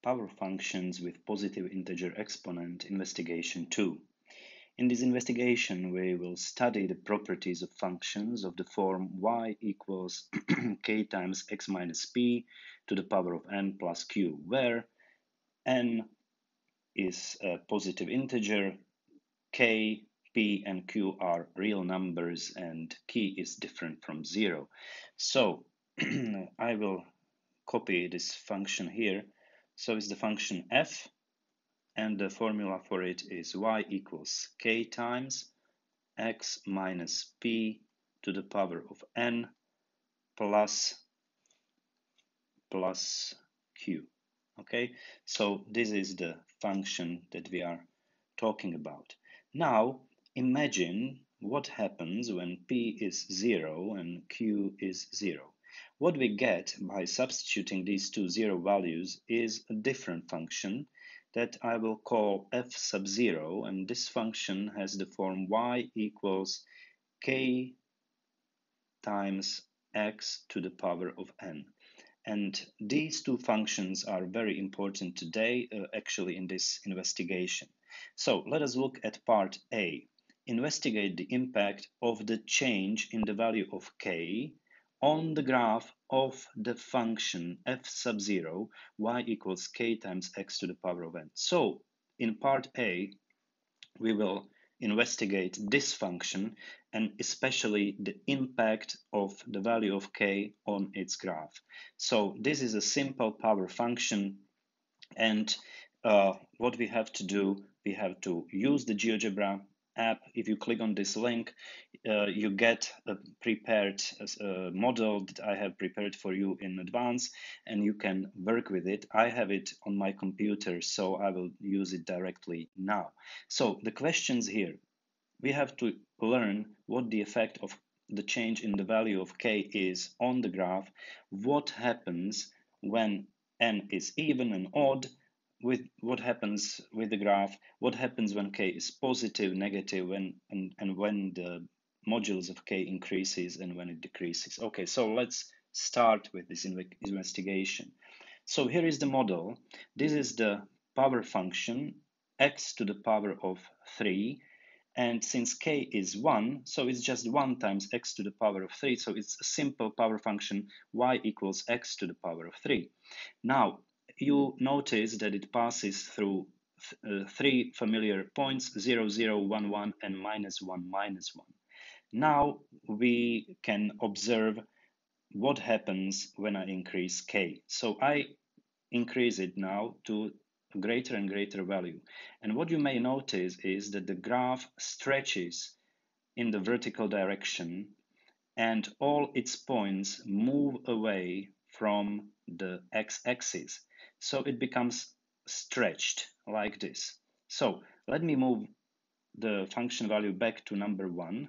Power functions with positive integer exponent, investigation 2. In this investigation, we will study the properties of functions of the form y equals k times x minus p to the power of n plus q, where n is a positive integer, k, p, and q are real numbers, and k is different from 0. So I will copy this function here. So it's the function f, and the formula for it is y equals k times x minus p to the power of n plus q. Okay, so this is the function that we are talking about. Now imagine what happens when p is 0 and q is 0. What we get by substituting these two zero values is a different function that I will call f sub 0, and this function has the form y equals k times x to the power of n. And these two functions are very important today, actually, in this investigation. So let us look at part A. Investigate the impact of the change in the value of k on the graph of the function f sub 0, y equals k times x to the power of n. So in part A, we will investigate this function and especially the impact of the value of k on its graph. So this is a simple power function, and what we have to do, we have to use the GeoGebra app. If you click on this link, you get a prepared model that I have prepared for you in advance, and you can work with it. I have it on my computer, so I will use it directly now. So the questions here, we have to learn what the effect of the change in the value of k is on the graph, what happens when n is even and odd, with what happens with the graph, what happens when k is positive, negative, and when the modulus of k increases and when it decreases. Okay, so let's start with this investigation. So here is the model. This is the power function x to the power of 3. And since k is 1, so it's just 1 times x to the power of 3. So it's a simple power function y equals x to the power of 3. Now, you notice that it passes through three familiar points, 0, 0, 1, 1, and minus 1, minus 1. Now we can observe what happens when I increase k. So I increase it now to a greater and greater value. And what you may notice is that the graph stretches in the vertical direction and all its points move away from the x-axis. So it becomes stretched like this. So let me move the function value back to number 1.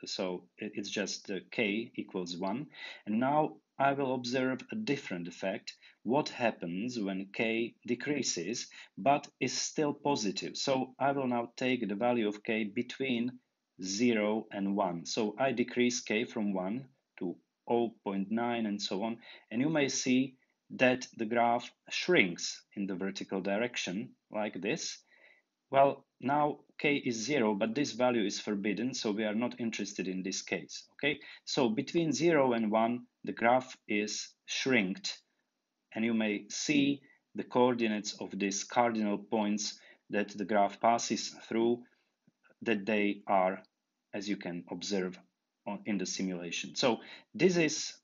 So it's just k equals 1. And now I will observe a different effect. What happens when k decreases but is still positive? So I will now take the value of k between 0 and 1. So I decrease k from 1 to 0.9 and so on. And you may see that the graph shrinks in the vertical direction like this. Well, now k is 0, but this value is forbidden, so we are not interested in this case. Okay, so between 0 and 1, the graph is shrinked, and you may see the coordinates of these cardinal points that the graph passes through, that they are, as you can observe in the simulation. So this is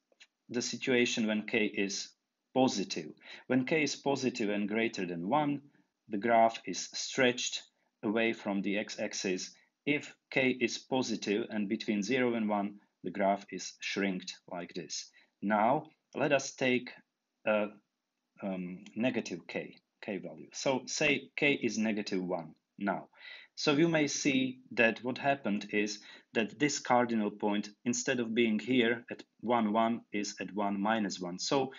the situation when k is positive. When k is positive and greater than 1, the graph is stretched away from the x-axis. If k is positive and between 0 and 1, the graph is shrinked like this. Now, let us take a negative k value. So say k is negative 1 now. So you may see that what happened is that this cardinal point, instead of being here at 1, 1, is at 1, minus 1. So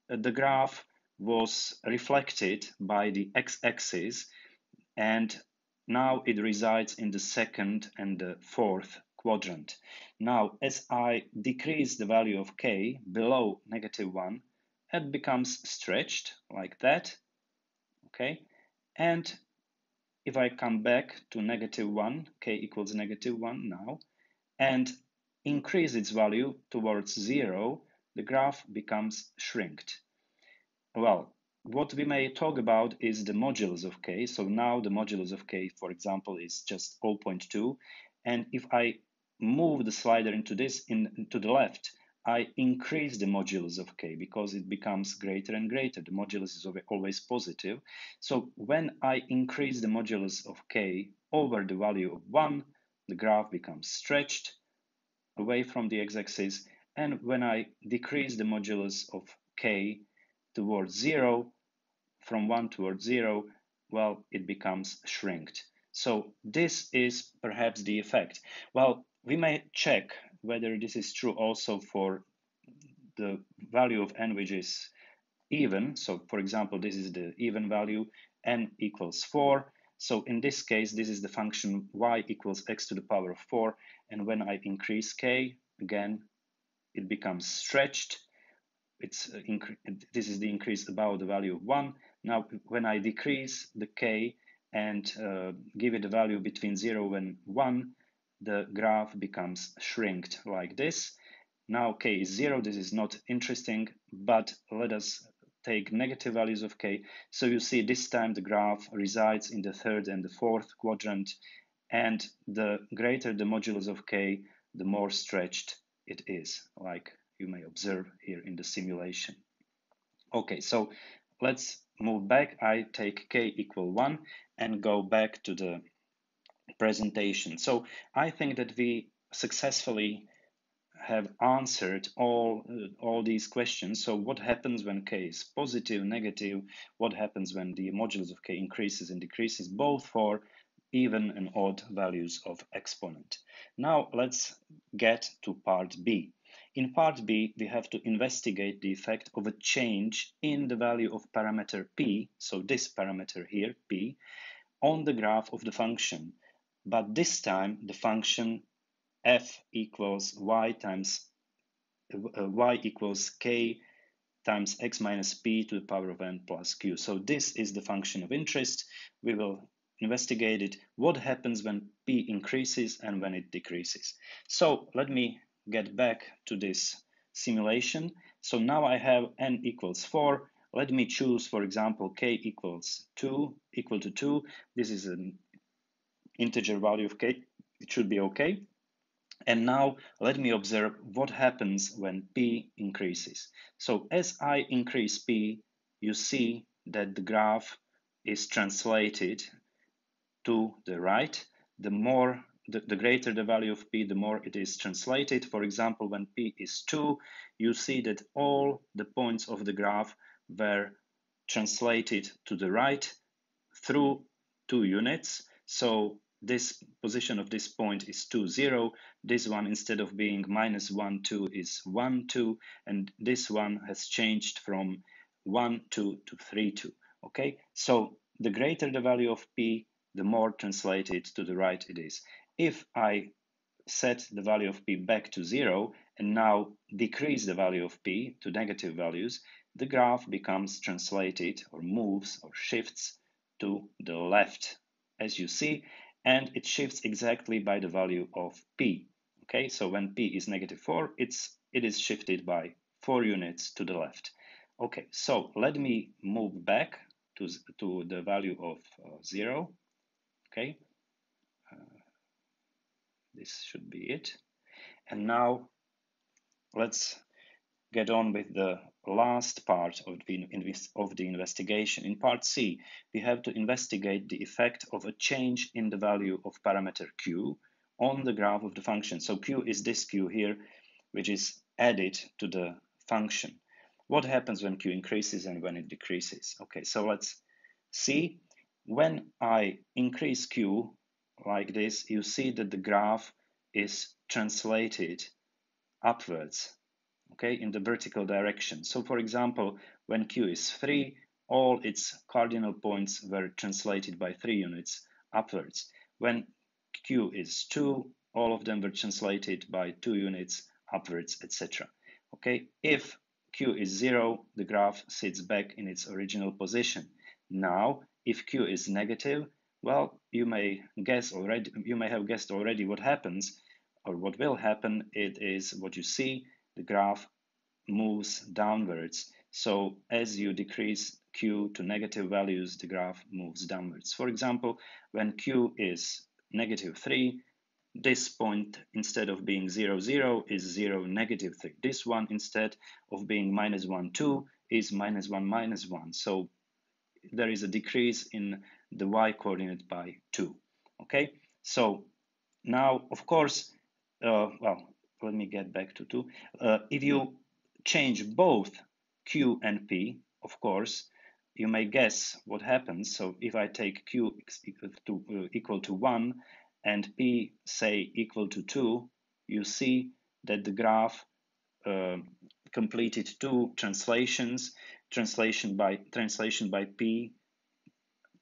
the graph was reflected by the x-axis, and now it resides in the second and the fourth quadrant. Now, as I decrease the value of k below negative 1, it becomes stretched like that, okay? And if I come back to -1, k equals -1 now, and increase its value towards 0, the graph becomes shrinked. Well, what we may talk about is the modulus of k. So now the modulus of k, for example, is just 0.2. And if I move the slider into this to the left, I increase the modulus of k because it becomes greater and greater. The modulus is always positive. So when I increase the modulus of k over the value of 1, the graph becomes stretched away from the x-axis. And when I decrease the modulus of k towards 0, from 1 towards 0, well, it becomes shrinked. So this is perhaps the effect. Well, we may check whether this is true also for the value of n which is even. So for example, this is the even value, n equals 4. So in this case, this is the function y equals x to the power of 4. And when I increase k, again, it becomes stretched. This is the increase above the value of 1. Now, when I decrease the k and give it a value between 0 and 1, the graph becomes shrinked like this. Now k is 0. This is not interesting, but let us take negative values of k. So you see this time the graph resides in the third and the fourth quadrant, and the greater the modulus of k, the more stretched it is, like you may observe here in the simulation. Okay, so let's move back. I take k equal 1 and go back to the presentation. So I think that we successfully have answered all these questions. So what happens when k is positive, negative? What happens when the modulus of k increases and decreases, both for even and odd values of exponent? Now let's get to part B. In part B, we have to investigate the effect of a change in the value of parameter p, so this parameter here, p, on the graph of the function. But this time the function f equals y equals k times x minus p to the power of n plus q. So this is the function of interest. We will investigate it. What happens when p increases and when it decreases? So let me get back to this simulation. So now I have n equals 4. Let me choose, for example, k equals 2, equal to 2. This is an integer value of k. It should be okay. And now let me observe what happens when p increases. So as I increase p, you see that the graph is translated to the right. The greater the value of p, the more it is translated. For example, when p is 2, you see that all the points of the graph were translated to the right through 2 units. So this position of this point is 2, 0. This one, instead of being -1, 2, is 1, 2. And this one has changed from 1, 2 to 3, 2. Okay, so the greater the value of p, the more translated to the right it is. If I set the value of p back to 0 and now decrease the value of p to negative values, the graph becomes translated or moves or shifts to the left, as you see, and it shifts exactly by the value of p. Okay, so when p is -4, it is shifted by 4 units to the left. Okay, so let me move back to the value of 0. Okay, this should be it. And now let's get on with the last part of the investigation. In part C, we have to investigate the effect of a change in the value of parameter q on the graph of the function. So q is this q here, which is added to the function. What happens when q increases and when it decreases? Okay, so let's see. When I increase q like this, you see that the graph is translated upwards, okay, in the vertical direction. So for example, when q is 3, all its cardinal points were translated by 3 units upwards. When q is 2, all of them were translated by 2 units upwards, etc. Okay, if q is 0, the graph sits back in its original position. Now, if q is negative, well, you may have guessed already what happens, or what will happen. It is what you see, the graph moves downwards. So as you decrease q to negative values, the graph moves downwards. For example, when q is -3, this point, instead of being 0, 0, is 0, -3. This one, instead of being -1, 2, is -1, -1. So there is a decrease in the y coordinate by 2. Okay, so now, of course, well, let me get back to 2. If you change both q and p, of course, you may guess what happens. So if I take q equal to 1 and p, say, equal to 2, you see that the graph completed two translations, translation by p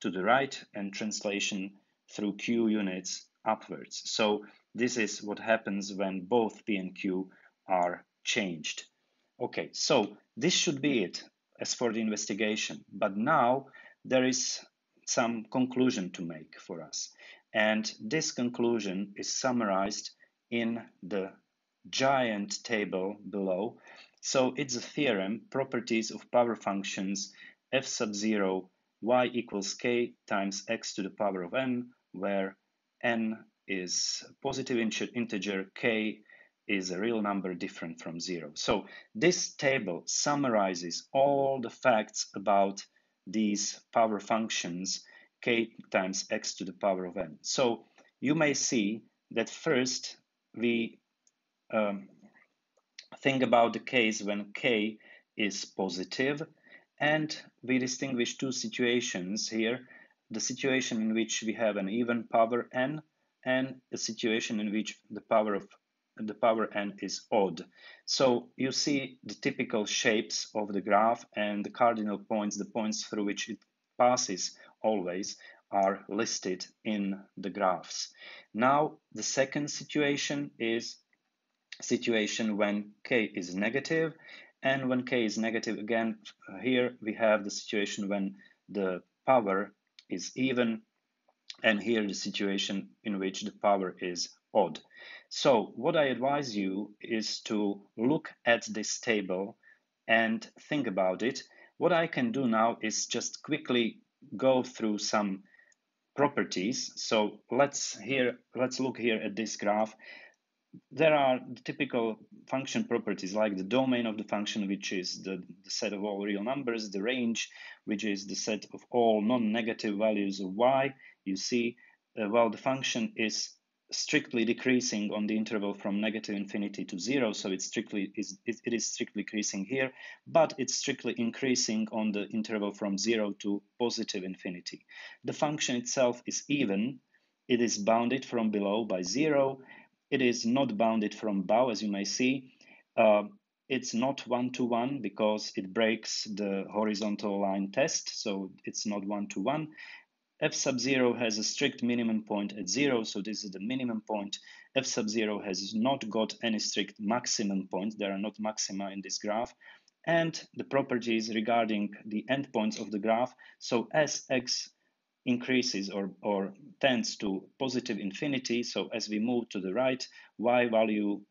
to the right and translation through q units upwards. So this is what happens when both p and q are changed. Okay, so this should be it as for the investigation. But now there is some conclusion to make for us. And this conclusion is summarized in the giant table below. So it's a theorem, properties of power functions f sub 0 y equals k times x to the power of n, where n is a positive integer, k is a real number different from 0. So this table summarizes all the facts about these power functions, k times x to the power of n. So you may see that first we think about the case when k is positive, and we distinguish two situations here: the situation in which we have an even power n, and a situation in which the power n is odd. So you see the typical shapes of the graph, and the cardinal points, the points through which it passes always, are listed in the graphs. Now, the second situation is situation when k is negative, and when k is negative, again, here we have the situation when the power is even, and here the situation in which the power is odd. So what I advise you is to look at this table and think about it. What I can do now is just quickly go through some properties. So let's look here at this graph. There are the typical function properties, like the domain of the function, which is the set of all real numbers, the range, which is the set of all non-negative values of y. You see, well, the function is strictly decreasing on the interval from -infinity to 0, so it is strictly decreasing here, but it's strictly increasing on the interval from 0 to +infinity. The function itself is even. It is bounded from below by 0. It is not bounded from above, as you may see. It's not one-to-one because it breaks the horizontal line test, so it's not one-to-one. F sub 0 has a strict minimum point at 0, so this is the minimum point. F sub 0 has not got any strict maximum point. There are not maxima in this graph. And the properties regarding the endpoints of the graph. So as x increases or tends to +infinity, so as we move to the right, y value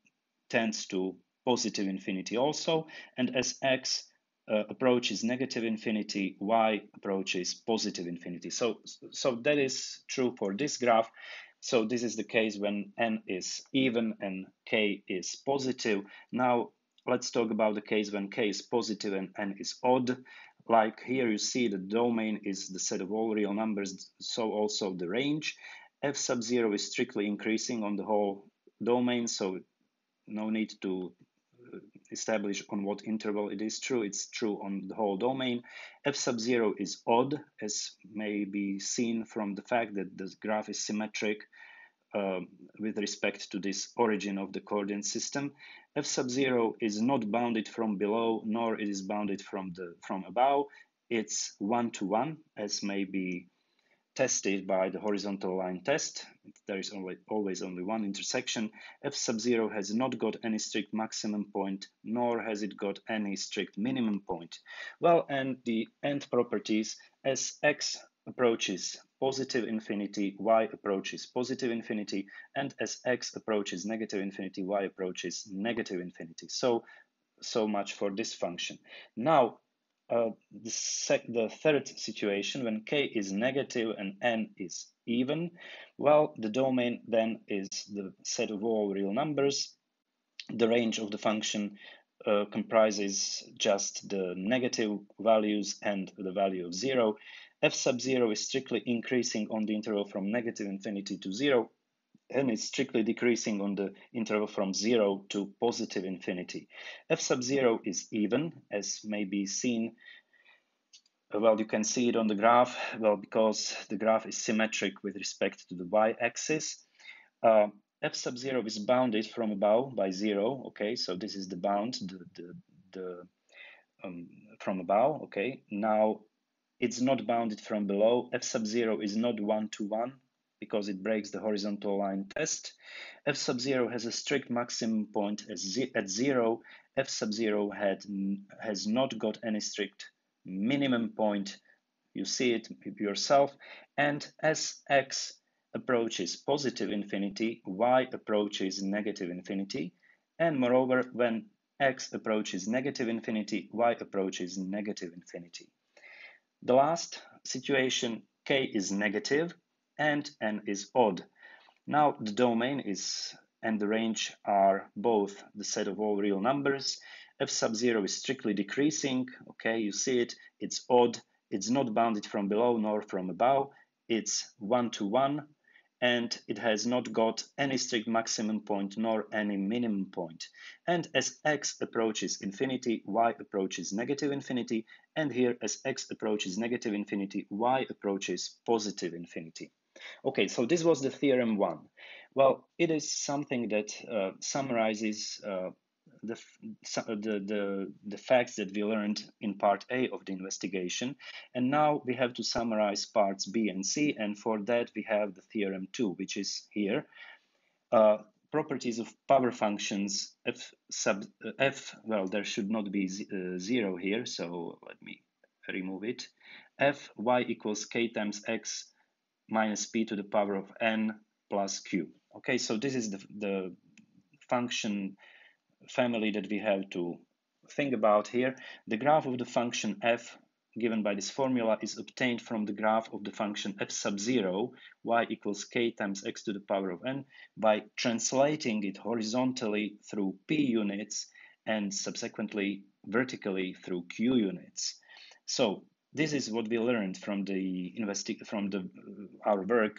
tends to +infinity also, and as x approaches -infinity, y approaches +infinity. So that is true for this graph. So this is the case when n is even and k is positive. Now let's talk about the case when k is positive and n is odd. Like here you see the domain is the set of all real numbers, so also the range. F sub 0 is strictly increasing on the whole domain, so no need to establish on what interval it is true. It's true on the whole domain. F sub 0 is odd, as may be seen from the fact that the graph is symmetric with respect to this origin of the coordinate system. F sub 0 is not bounded from below, nor it is bounded from above. It's one-to-one, as may be tested by the horizontal line test. There is always only one intersection. F sub 0 has not got any strict maximum point, nor has it got any strict minimum point. Well, and the end properties, as x approaches positive infinity, y approaches positive infinity, and as x approaches negative infinity, y approaches negative infinity. So much for this function. Now, the third situation, when k is negative and n is even, well, the domain then is the set of all real numbers. The range of the function comprises just the negative values and the value of 0. F sub 0 is strictly increasing on the interval from negative infinity to 0, and it's strictly decreasing on the interval from 0 to positive infinity. F sub 0 is even, as may be seen. Well, you can see it on the graph, well, because the graph is symmetric with respect to the y-axis. F sub 0 is bounded from above by 0, okay, so this is the bound, from above, okay. Now, it's not bounded from below. F sub 0 is not 1-to-1, because it breaks the horizontal line test. F sub 0 has a strict maximum point at 0. F sub 0 has not got any strict minimum point. You see it yourself. And as x approaches positive infinity, y approaches negative infinity. And moreover, when x approaches negative infinity, y approaches negative infinity. The last situation, k is negative and n is odd. Now the domain is and the range are both the set of all real numbers. F sub 0 is strictly decreasing. Okay, you see it, it's odd. It's not bounded from below nor from above. It's 1-to-1, and it has not got any strict maximum point nor any minimum point. And as x approaches infinity, y approaches negative infinity, and here as x approaches negative infinity, y approaches positive infinity. Okay, so this was the theorem 1. Well, it is something that summarizes the facts that we learned in part A of the investigation. And now we have to summarize parts B and C. And for that, we have the theorem 2, which is here. Properties of power functions well, there should not be 0 here. So let me remove it. F y equals k times x minus p to the power of n plus q. Okay, so this is the function family that we have to think about here. The graph of the function f given by this formula is obtained from the graph of the function f sub 0, y equals k times x to the power of n, by translating it horizontally through p units and subsequently vertically through q units. So this is what we learned from our work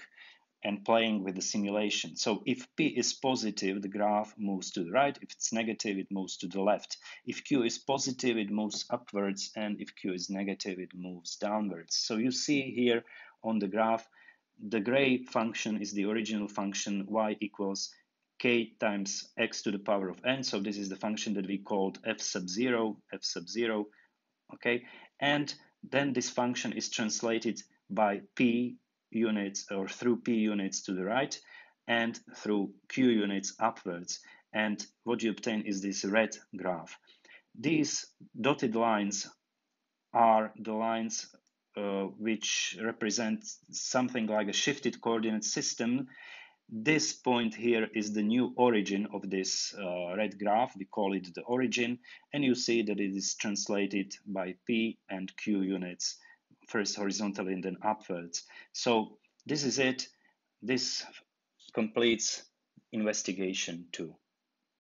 and playing with the simulation. So if p is positive, the graph moves to the right. If it's negative, it moves to the left. If q is positive, it moves upwards, and if q is negative, it moves downwards. So you see here on the graph, the gray function is the original function y equals k times x to the power of n. So this is the function that we called f sub 0, okay? And then this function is translated by p units or through p units to the right and through q units upwards. And what you obtain is this red graph. These dotted lines are the lines which represent something like a shifted coordinate system. This point here is the new origin of this red graph. We call it the origin, and you see that it is translated by p and q units, first horizontally and then upwards. So this is it. This completes investigation 2.